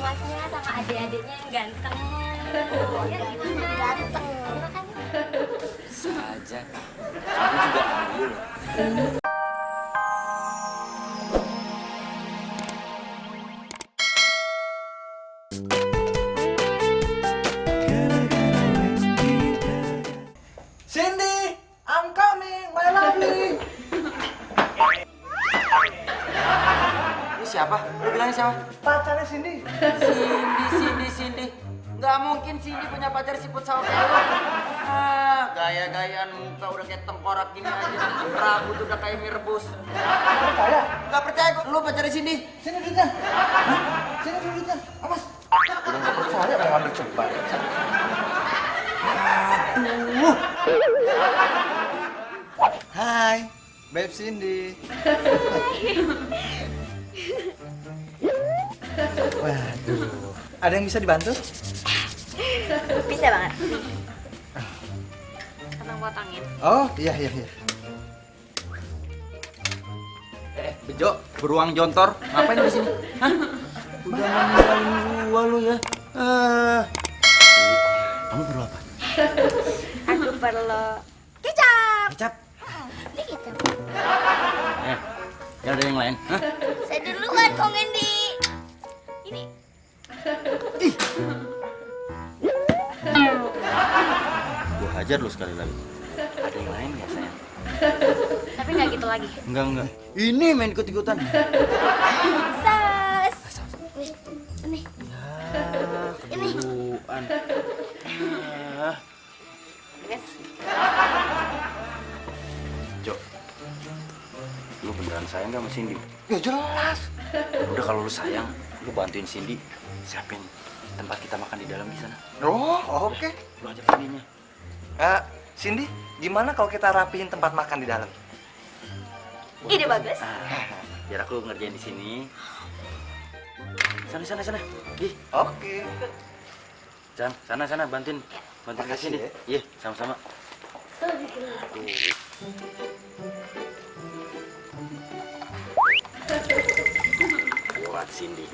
masnya sama adik-adiknya yang ganteng. Oh, ya gimana? Ganteng. Makan. Saja. Aku juga ayu loh. Cindy, I'm coming, my lovely. Ini siapa? Lu bilangnya siapa? Pacarnya Cindy. Cindy. Nggak mungkin Cindy punya pacar siput sama kayak lu. Gaya-gayaan muka udah kayak tengkorak gini aja. Rambut udah kayak mie rebus. Percaya? Nggak percaya kok. Lu pacarnya Cindy? Sini duitnya. Sini duitnya. Awas. Udah nggak percaya kayak ngambil cepat. Aduh. Hai, Babe Cindy. Waduh. Ada yang bisa dibantu? Bisa banget. Abang potongin. Oh, iya. Bejo, beruang jontor. Ngapain lu di sini? Hah? Udah ninggalin gua lu ya. Kamu perlu apa? Aku perlu kecap. Kecap. Ini kecap. Ya ada yang lain. Hah? Saya duluan, Kong Endi. Ini. Ih. Gua hajar lu sekali lagi. Ada yang lain nggak sayang? Tapi nggak gitu lagi. Enggak. Ini main ikut-ikutan. Sas. Ini. Ya, keburuan. Guys. Jo, lu beneran sayang gak sama Cindy? Ya jelas. Udah kalau lu sayang, lu bantuin Cindy siapin tempat kita makan di dalam di sana. Oh, oke. Lu ajak Cindy-nya. Cindy, gimana kalau kita rapihin tempat makan di dalam? Ide bagus. Biar aku ngerjain di sini. Sana. Ih, Oke. sana bantuin ke Makasih sini. ya. Iya, sama-sama. Buat Cindy.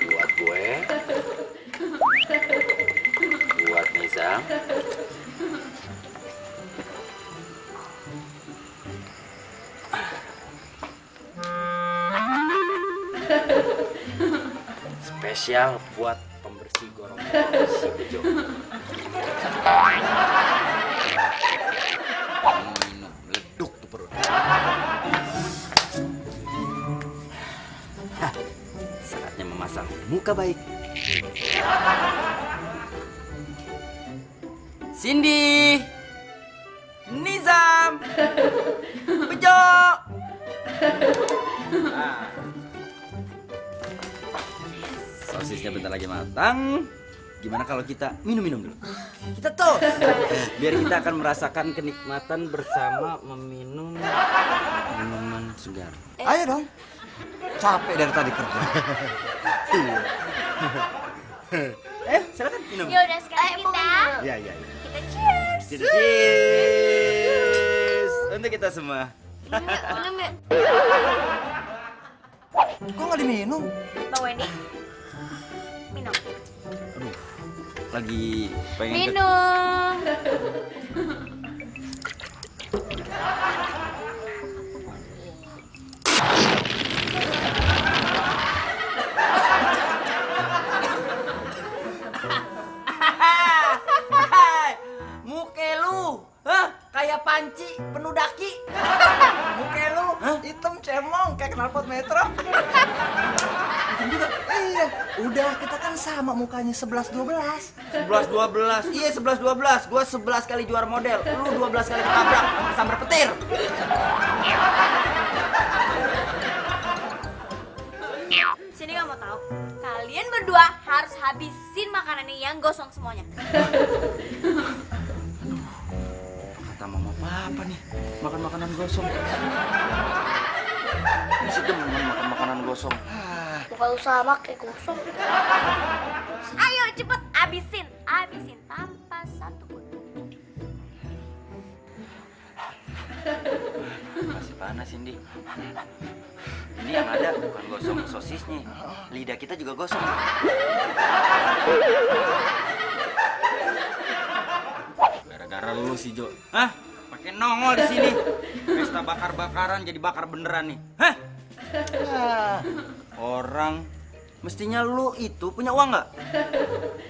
Buat gue. Buat Nizam. Spesial buat pembersih gorong-gorong si Bejo. Minum, leduk tuh perut. Saatnya memasang muka baik. Cindy, Nizam, Bejo. Sosisnya bentar lagi matang. Gimana kalau kita minum dulu? Kita toast. Biar kita akan merasakan kenikmatan bersama meminum minuman segar. Ayo dong. Capek dari tadi kerja. Silakan minum. Ya udah sekarang kita. Iya. Kita cheers. Cheers untuk kita semua. Minum ya. Kok nggak diminum? Bang Wendy. Minum. Lagi pengen Minum. Muke lu, kayak panci penuh daki. Muka lu hitam cemong kayak knalpot metro. Iya, udah kita kan sama mukanya 11-12. 11-12, iya 11-12. Gua 11 kali juara model, lu 12 kali ketabrak sama sambar petir. Sini nggak mau tahu. Kalian berdua harus habisin makanannya yang gosong semuanya. Kata mama papa nih, makan makanan gosong. Masih demen makan makanan gosong. Bukan usaha makai gosong. Ayo cepet habisin tanpa satu pun. Masih panas, Cindy. Ini yang ada bukan gosong sosisnya, lidah kita juga gosong. Gara-gara lu sih Jo, hah? Pakai nongol di sini. Pesta bakar-bakaran jadi bakar beneran nih, hah? Orang mestinya lu itu punya uang nggak?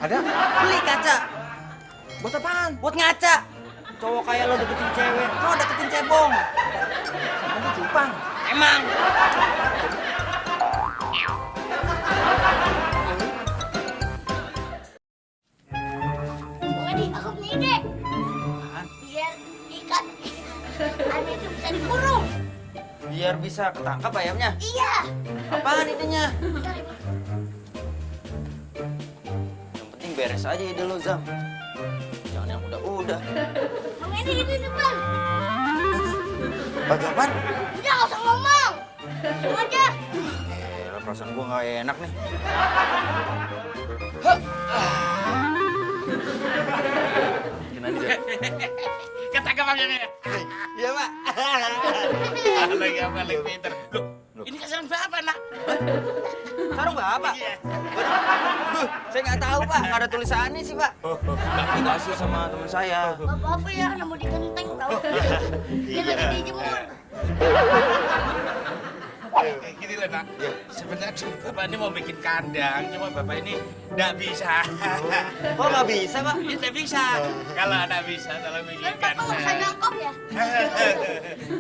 Ada? Beli kaca. Buat apaan? Buat ngaca. Cowok kayak lo deketin cewek, lo deketin cebong. Kamu cupang. Emang. Bang Edi, aku punya ide. Biar ikan ayam itu bisa dikurung. Biar bisa ketangkap ayamnya. Iya. Apaan idenya? Bentar ya, Bang. Yang penting beres aja ide lo, Zam. Jangan yang udah-udah. Bang Edi, itu depan. Baju apaan? Udah, nggak usah ngomong. Langsung aja. Perasaan gua nggak enak nih. Gimana dia? Ketangkap ayamnya. Iya, Pak. Lagi pinter. Loh, ini kesan bapak nak. Sarung Bapak. Iya. Waduh, saya nggak tahu, Pak. Nggak ada tulisannya sih, Pak. Dikasih sama teman saya. Bapak-bapak ya, mau digenteng tau. Dia lagi dijemur. Gini lah nak. Sebenarnya bapak ini mau bikin kandang, cuma bapak ini nggak bisa. Kok nggak bisa, Pak? Tidak bisa. Kalau nggak bisa, tolong bikin Kan Bapak nggak bisa kandang. nyangkok ya?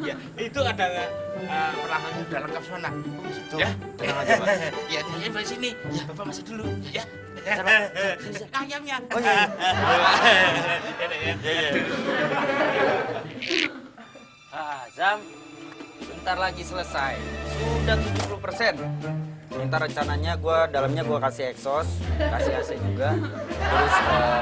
Ya, itu ada peralatan udah lengkap semua nak. Gitu. Ya, Tenang aja, Pak. ya, dia di sini. Bapak masuk dulu. Ya. Ayamnya. Oh, iya. Zam, bentar lagi selesai. Sudah 70%. Minta rencananya dalamnya gua kasih exhaust, kasih AC juga. Terus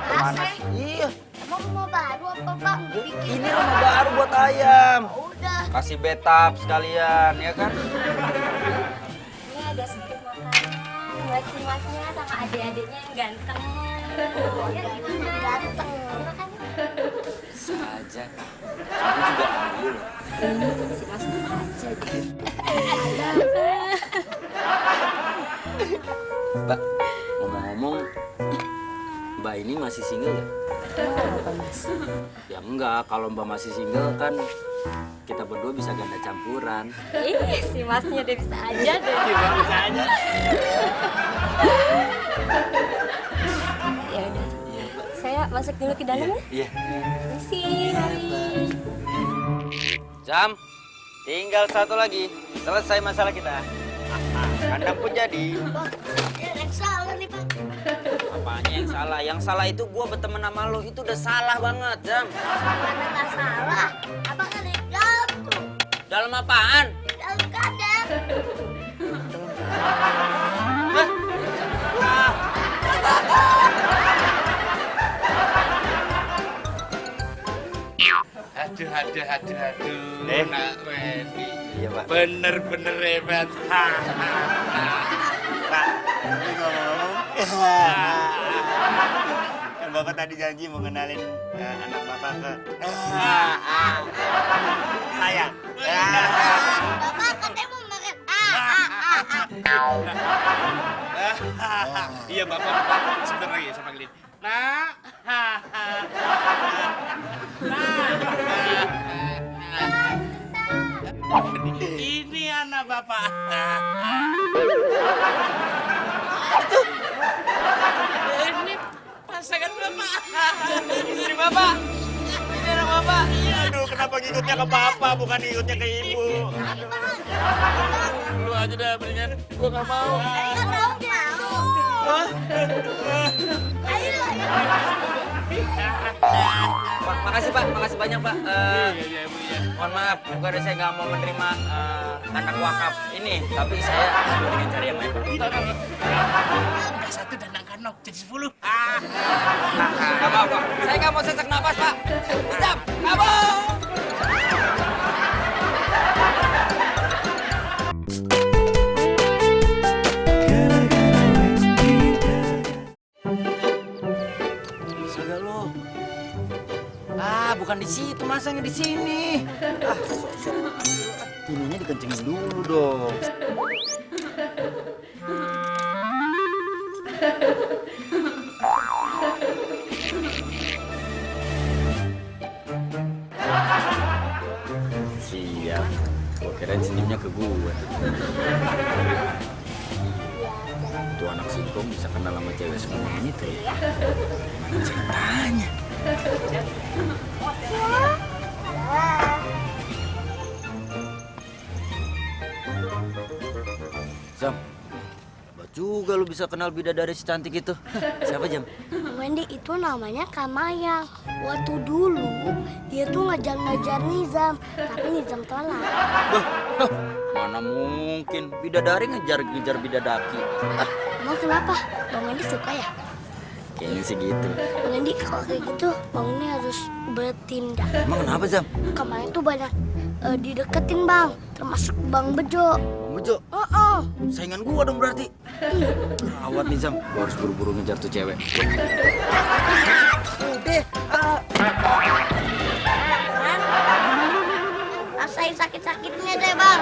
pemanas. AC? Iya, Emang rumah baru apa Bang? Bikin. ini rumah baru buat ayam. Udah. Kasih bathtub sekalian, ya kan? Ini ada sedikit makanan buat si masnya sama adik-adiknya yang ganteng. Ya gimana ganteng. Makan. Saja. Aku juga ayu loh. Si mas aja deh. Mbak, ngomong-ngomong, Mbak ini masih single ya? Apa mas? Ya enggak, kalau Mbak masih single kan kita berdua bisa ganda campuran. Ih, si masnya deh bisa aja deh. Bisa aja. Ya udah. Saya masuk dulu ke dalam ya. Iya. Misi, mari. Jam, tinggal satu lagi. Selesai masalah kita. Kandang pun jadi. Bang, ya yang salah nih Bang. Apanya yang salah? Yang salah itu gua berteman sama lo. Itu udah salah banget, Jam. Mana nggak salah? Abang ada di dalam tuh. Dalam apaan? Dalam kandang. Aduh, Eh. Nak Wendy. Iya, Pak. Bener-bener hebat. Pak, ini ngomong-ngomong. Kan Bapak tadi janji mau kenalin anak Bapak ke saya. Bapak katanya mau makan. Iya bapak, sebentar lagi sama Glin. Nak, ini anak bapak. Ini pasangan bapak. Istri Bapak. Ini anak Bapak. Aduh, kenapa ngikutnya ke Bapak bukan ngikutnya ke Ibu? Lu aja dah mendingan, gua nggak mau. Ayo mau. Ayo, ayo. Pak, makasih Pak, makasih banyak Pak. Iya, Bu, ya. Mohon maaf, bukan saya nggak mau menerima anak wakaf ini, tapi saya ingin cari yang lain. Udah satu dandang kanong, jadi 10. Nggak mau Pak, saya nggak mau sesak napas Pak. Stop, nggak mau. Astaga lo. Bukan di situ, masangnya di sini. Ah, ininya dikencengin dulu dong. Siap. Gua kirain senyumnya ke gua. Tuh anak singkong bisa kenal sama cewek semua ini tuh ya. Gimana ceritanya? Zam, hebat juga lu bisa kenal bidadari secantik itu. Siapa Jam? Wendy itu namanya Kamayang. Waktu dulu dia tuh ngejar-ngejar Nizam, tapi Nizam tolak. Bah, mana mungkin bidadari ngejar-ngejar bidadaki. Ah, Emang kenapa? Bang Wendy suka ya? kayaknya sih gitu. Bang Wendy kalau kayak gitu, Bang Wendy harus bertindak. Emang kenapa Zam? Kemarin tuh banyak dideketin Bang, termasuk Bang Bejo. Bang Bejo, Oh, saingan gua dong berarti. Awat nih Zam, gua harus buru-buru ngejar tuh cewek. Udah, rasain sakit-sakitnya deh Bang.